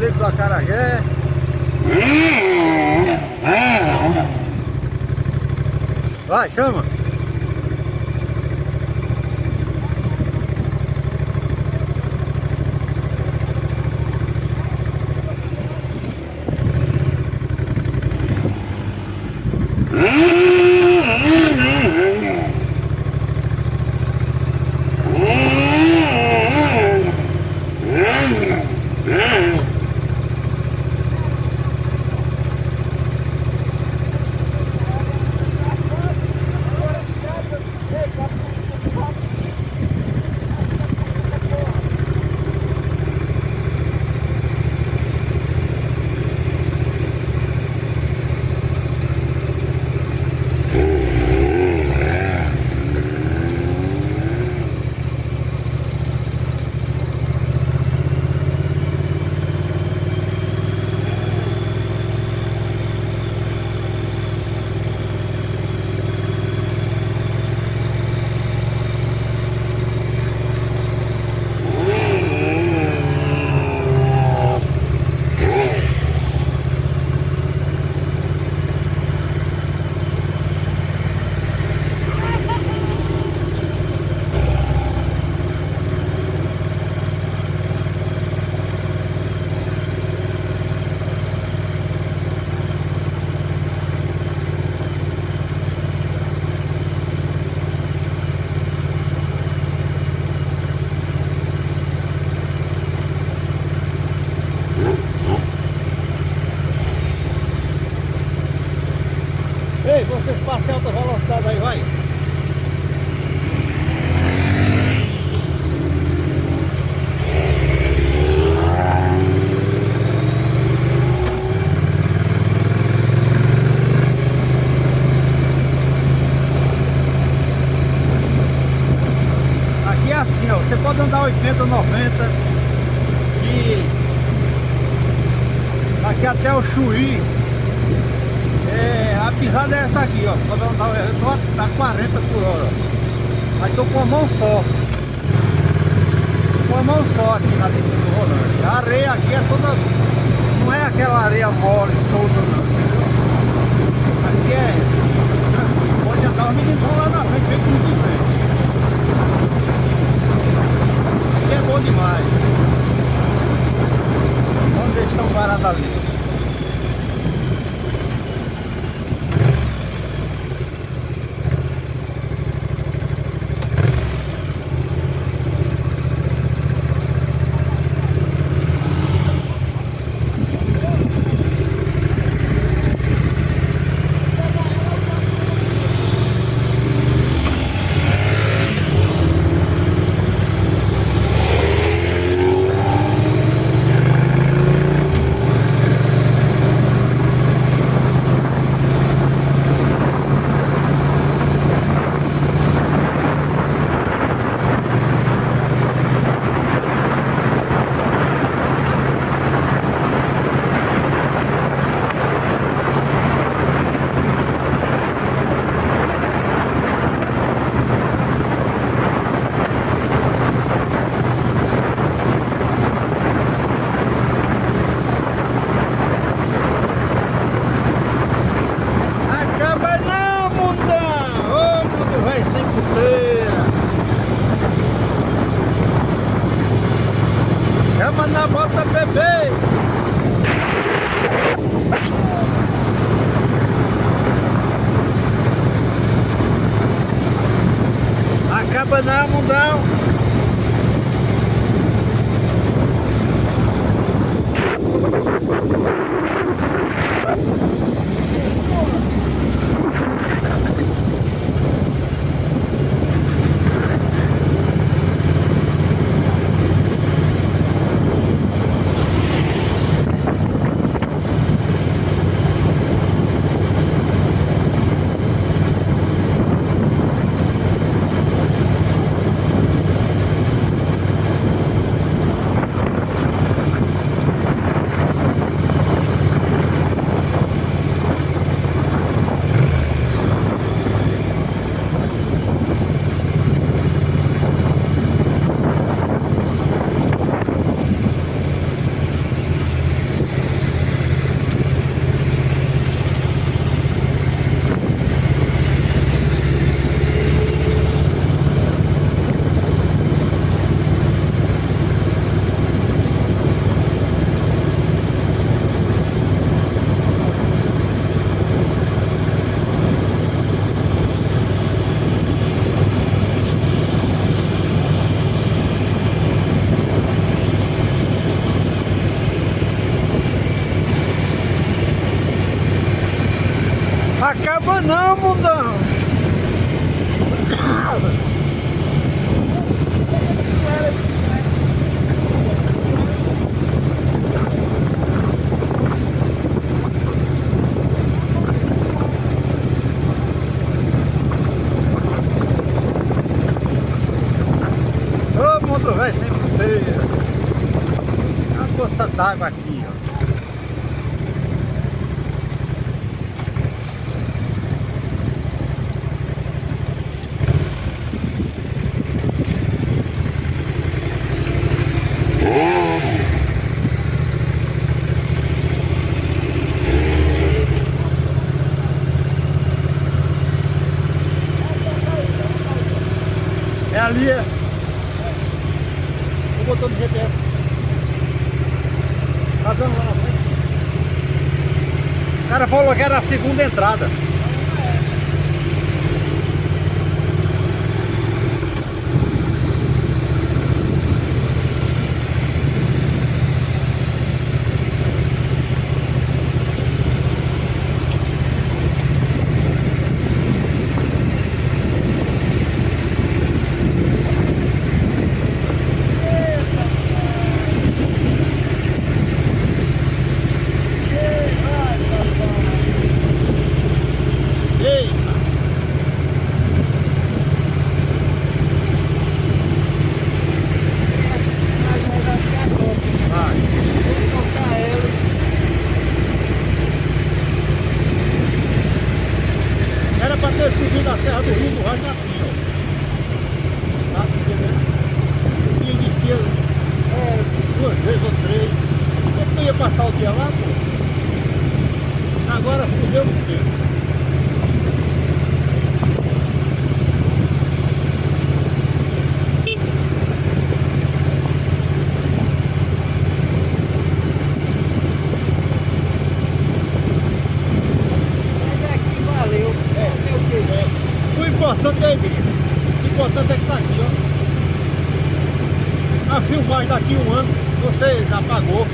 palito do acarajé. Vai, chama. Ei, vocês passem alta velocidade aí, vai. Aqui é assim, ó, você pode andar 80, 90 e aqui até o Chuí. A pisada é essa aqui, ó. Quando eu tô a 40 por hora. Mas tô com a mão só. Com a mão só aqui na dentro do volante. A areia aqui é toda. Não é aquela areia mole, solta, não. Aqui é. Pode andar, os meninos vão lá na frente, vem com 200. Aqui é bom demais. Onde eles estão parados ali? Chama na bota, bebê! Acaba não, mundão! acaba não, mundão. Ô mundo velho sem puteira. Uma poça d'água aqui, ó. É ali, é. O botão do GPS. Tá dando lá na frente. O cara falou que era a segunda entrada. Era pra ter subido a Serra do Rio do Rocha assim, ó. Tá entendendo? E inicia 2 vezes ou 3. Você não ia passar o dia lá, pô? Agora fudeu o quê? O importante é isso. O importante é que tá aqui, ó. A filmagem daqui 1 ano, você já pagou.